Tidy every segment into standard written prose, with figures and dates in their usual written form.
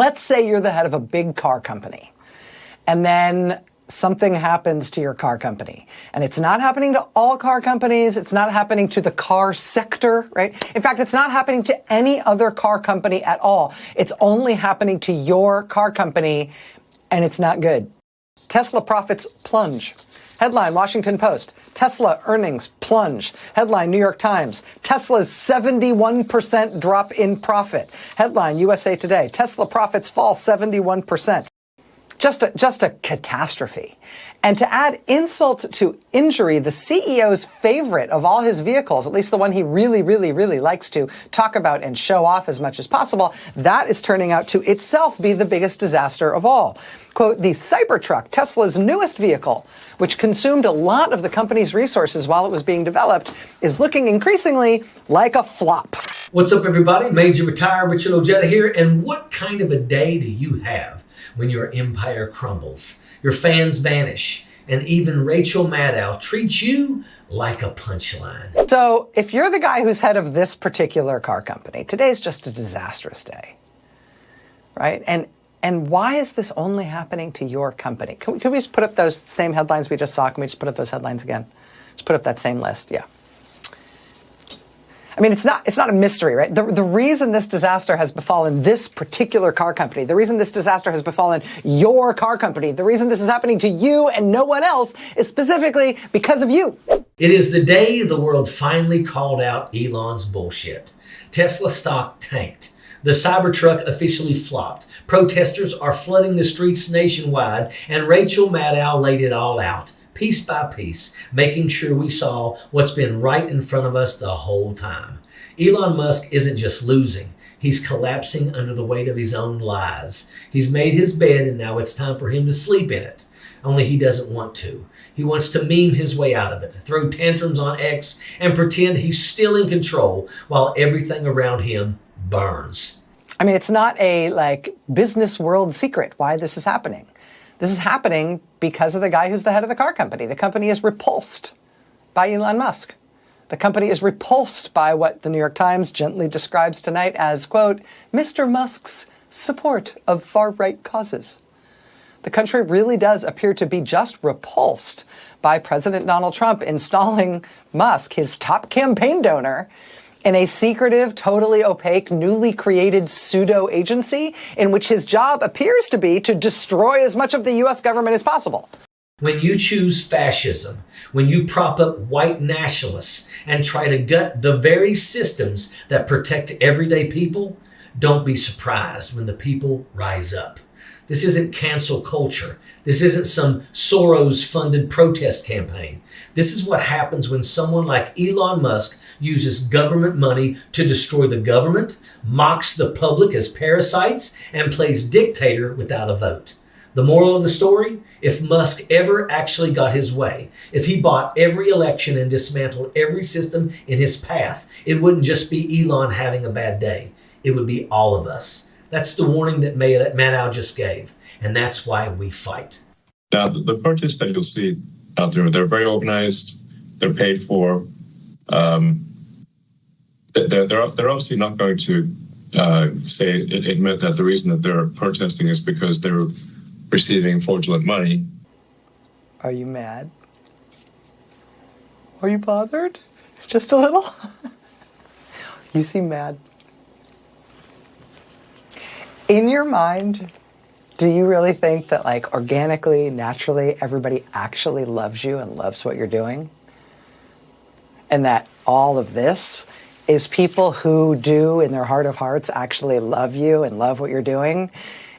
let's say you're the head of a big car company, and then something happens to your car company. And it's not happening to all car companies. It's not happening to the car sector, right? In fact, it's not happening to any other car company at all. It's only happening to your car company, and it's not good. Tesla profits plunge. Headline, Washington Post. Tesla earnings plunge. Headline, New York Times. Tesla's 71% drop in profit. Headline, USA Today. Tesla profits fall 71%. Just a catastrophe. And to add insult to injury, the CEO's favorite of all his vehicles, at least the one he really, really, really likes to talk about and show off as much as possible, that is turning out to itself be the biggest disaster of all. Quote, the Cybertruck, Tesla's newest vehicle, which consumed a lot of the company's resources while it was being developed, is looking increasingly like a flop. What's up, everybody? Major Retired Rachel Maddow here. And what kind of a day do you have when your empire crumbles, your fans vanish, and even Rachel Maddow treats you like a punchline? So if you're the guy who's head of this particular car company, today's just a disastrous day, right? And why is this only happening to your company? Can we just put up those same headlines we just saw? Can we just put up those headlines again? Just put up that same list, yeah. I mean, it's not a mystery, right? The reason this disaster has befallen this particular car company, the reason this disaster has befallen your car company, the reason this is happening to you and no one else is specifically because of you. It is the day the world finally called out Elon's bullshit. Tesla stock tanked. The Cybertruck officially flopped. Protesters are flooding the streets nationwide, and Rachel Maddow laid it all out, piece by piece, making sure we saw what's been right in front of us the whole time. Elon Musk isn't just losing, he's collapsing under the weight of his own lies. He's made his bed and now it's time for him to sleep in it. Only he doesn't want to. He wants to meme his way out of it, throw tantrums on X, and pretend he's still in control while everything around him burns. I mean, it's not a business world secret why this is happening. This is happening because of the guy who's the head of the car company. The company is repulsed by Elon Musk. The company is repulsed by what the New York Times gently describes tonight as, quote, Mr. Musk's support of far-right causes. The country really does appear to be just repulsed by President Donald Trump installing Musk, his top campaign donor, in a secretive, totally opaque, newly created pseudo-agency in which his job appears to be to destroy as much of the U.S. government as possible. When you choose fascism, when you prop up white nationalists and try to gut the very systems that protect everyday people, don't be surprised when the people rise up. This isn't cancel culture. This isn't some Soros-funded protest campaign. This is what happens when someone like Elon Musk uses government money to destroy the government, mocks the public as parasites, and plays dictator without a vote. The moral of the story? If Musk ever actually got his way, if he bought every election and dismantled every system in his path, it wouldn't just be Elon having a bad day. It would be all of us. That's the warning that Maddow just gave, and that's why we fight. Now, the protests that you'll see out there, they're very organized, they're paid for. They're obviously not going to admit that the reason that they're protesting is because they're receiving fraudulent money. Are you mad? Are you bothered? Just a little? You seem mad. In your mind, do you really think that organically, naturally, everybody actually loves you and loves what you're doing? And that all of this is people who do, in their heart of hearts, actually love you and love what you're doing?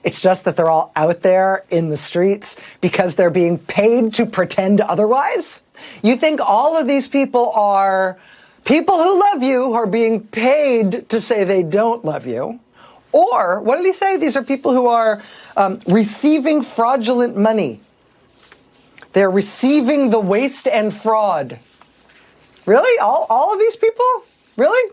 It's just that they're all out there in the streets because they're being paid to pretend otherwise? You think all of these people are people who love you who are being paid to say they don't love you? Or, what did he say? These are people who are receiving fraudulent money. They're receiving the waste and fraud. Really? All of these people? Really?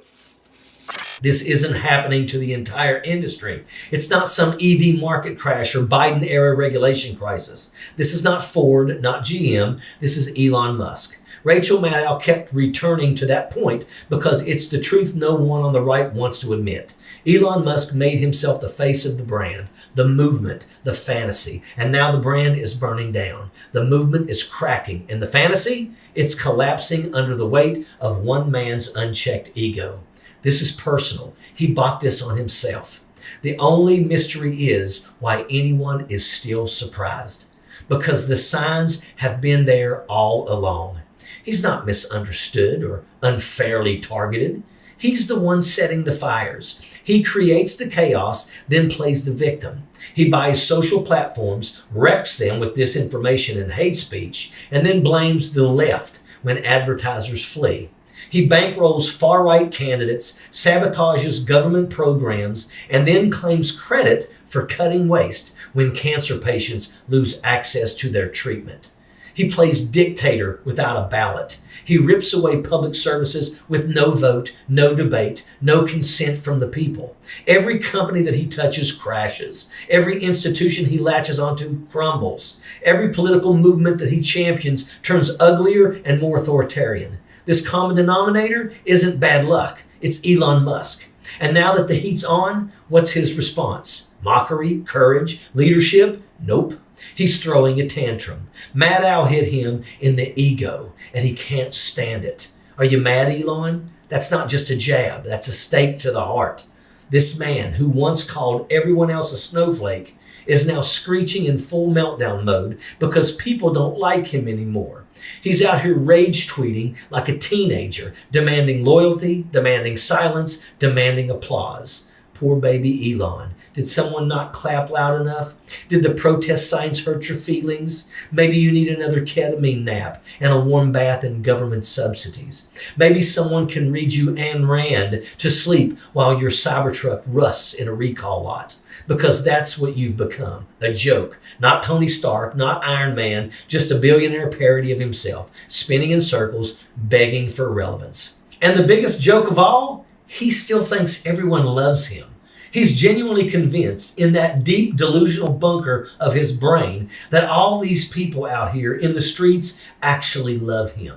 This isn't happening to the entire industry. It's not some EV market crash or Biden-era regulation crisis. This is not Ford, not GM. This is Elon Musk. Rachel Maddow kept returning to that point because it's the truth no one on the right wants to admit. Elon Musk made himself the face of the brand, the movement, the fantasy, and now the brand is burning down. The movement is cracking, and the fantasy, it's collapsing under the weight of one man's unchecked ego. This is personal. He bought this on himself. The only mystery is why anyone is still surprised. Because the signs have been there all along. He's not misunderstood or unfairly targeted. He's the one setting the fires. He creates the chaos, then plays the victim. He buys social platforms, wrecks them with disinformation and hate speech, and then blames the left when advertisers flee. He bankrolls far-right candidates, sabotages government programs, and then claims credit for cutting waste when cancer patients lose access to their treatment. He plays dictator without a ballot. He rips away public services with no vote, no debate, no consent from the people. Every company that he touches crashes. Every institution he latches onto crumbles. Every political movement that he champions turns uglier and more authoritarian. This common denominator isn't bad luck. It's Elon Musk. And now that the heat's on, what's his response? Mockery, courage, leadership? Nope. He's throwing a tantrum. Maddow hit him in the ego, and he can't stand it. Are you mad, Elon? That's not just a jab. That's a stake to the heart. This man, who once called everyone else a snowflake, is now screeching in full meltdown mode because people don't like him anymore. He's out here rage tweeting like a teenager, demanding loyalty, demanding silence, demanding applause. Poor baby Elon. Did someone not clap loud enough? Did the protest signs hurt your feelings? Maybe you need another ketamine nap and a warm bath and government subsidies. Maybe someone can read you Ayn Rand to sleep while your Cybertruck rusts in a recall lot. Because that's what you've become. A joke. Not Tony Stark, not Iron Man, just a billionaire parody of himself, spinning in circles, begging for relevance. And the biggest joke of all, he still thinks everyone loves him. He's genuinely convinced in that deep delusional bunker of his brain that all these people out here in the streets actually love him.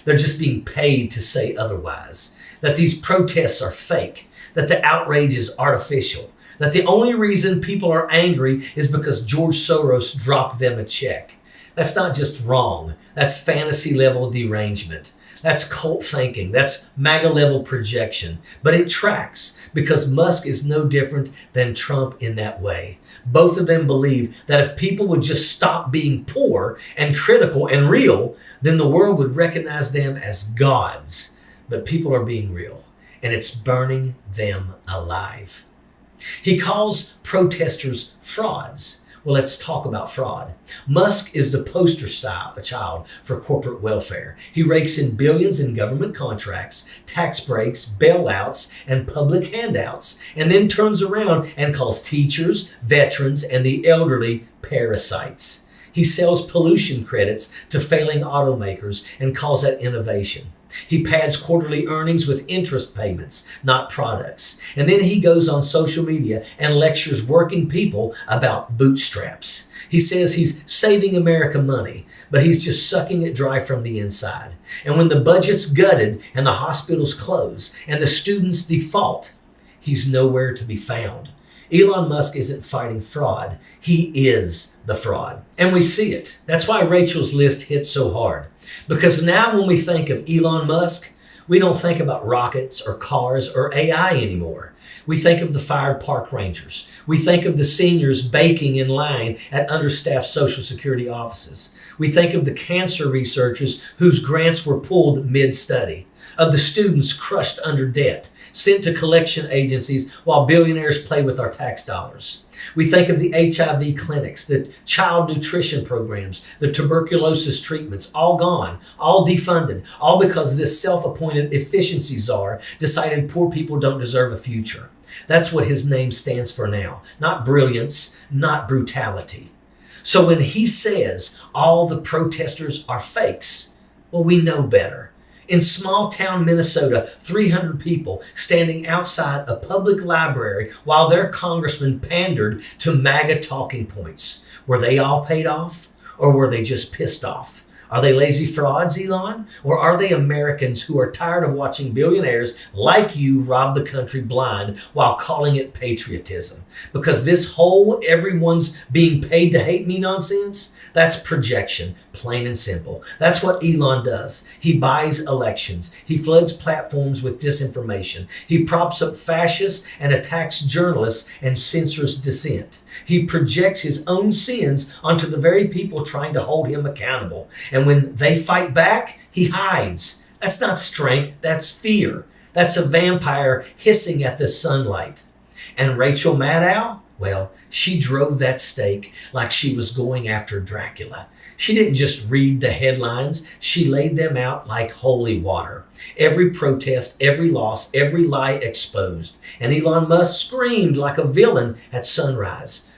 They're just being paid to say otherwise. That these protests are fake. That the outrage is artificial. That the only reason people are angry is because George Soros dropped them a check. That's not just wrong. That's fantasy level derangement. That's cult thinking. That's MAGA level projection. But it tracks because Musk is no different than Trump in that way. Both of them believe that if people would just stop being poor and critical and real, then the world would recognize them as gods. But people are being real, and it's burning them alive. He calls protesters frauds. Well, let's talk about fraud. Musk is the poster child for corporate welfare. He rakes in billions in government contracts, tax breaks, bailouts, and public handouts, and then turns around and calls teachers, veterans, and the elderly parasites. He sells pollution credits to failing automakers and calls that innovation. He pads quarterly earnings with interest payments, not products. And then he goes on social media and lectures working people about bootstraps. He says he's saving America money, but he's just sucking it dry from the inside. And when the budget's gutted and the hospitals close and the students default, he's nowhere to be found. Elon Musk isn't fighting fraud. He is the fraud. And we see it. That's why Rachel's list hit so hard. Because now when we think of Elon Musk, we don't think about rockets or cars or AI anymore. We think of the fired park rangers. We think of the seniors baking in line at understaffed Social Security offices. We think of the cancer researchers whose grants were pulled mid-study, of the students crushed under debt, sent to collection agencies while billionaires play with our tax dollars. We think of the HIV clinics, the child nutrition programs, the tuberculosis treatments, all gone, all defunded, all because this self-appointed efficiency czar decided poor people don't deserve a future. That's what his name stands for now. Not brilliance, not brutality. So when he says all the protesters are fakes, well, we know better. In small town Minnesota, 300 people standing outside a public library while their congressman pandered to MAGA talking points. Were they all paid off, or were they just pissed off? Are they lazy frauds, Elon? Or are they Americans who are tired of watching billionaires like you rob the country blind while calling it patriotism? Because this whole everyone's being paid to hate me nonsense, that's projection, plain and simple. That's what Elon does. He buys elections. He floods platforms with disinformation. He props up fascists and attacks journalists and censors dissent. He projects his own sins onto the very people trying to hold him accountable. And when they fight back, he hides. That's not strength, that's fear. That's a vampire hissing at the sunlight. And Rachel Maddow? Well, she drove that stake like she was going after Dracula. She didn't just read the headlines, she laid them out like holy water. Every protest, every loss, every lie exposed. And Elon Musk screamed like a villain at sunrise,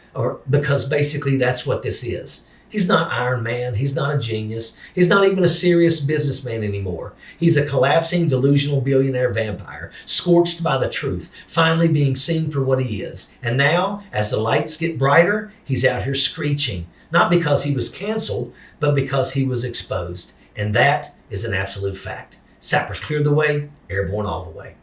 because basically that's what this is. He's not Iron Man. He's not a genius. He's not even a serious businessman anymore. He's a collapsing, delusional billionaire vampire, scorched by the truth, finally being seen for what he is. And now, as the lights get brighter, he's out here screeching. Not because he was canceled, but because he was exposed. And that is an absolute fact. Sappers cleared the way, airborne all the way.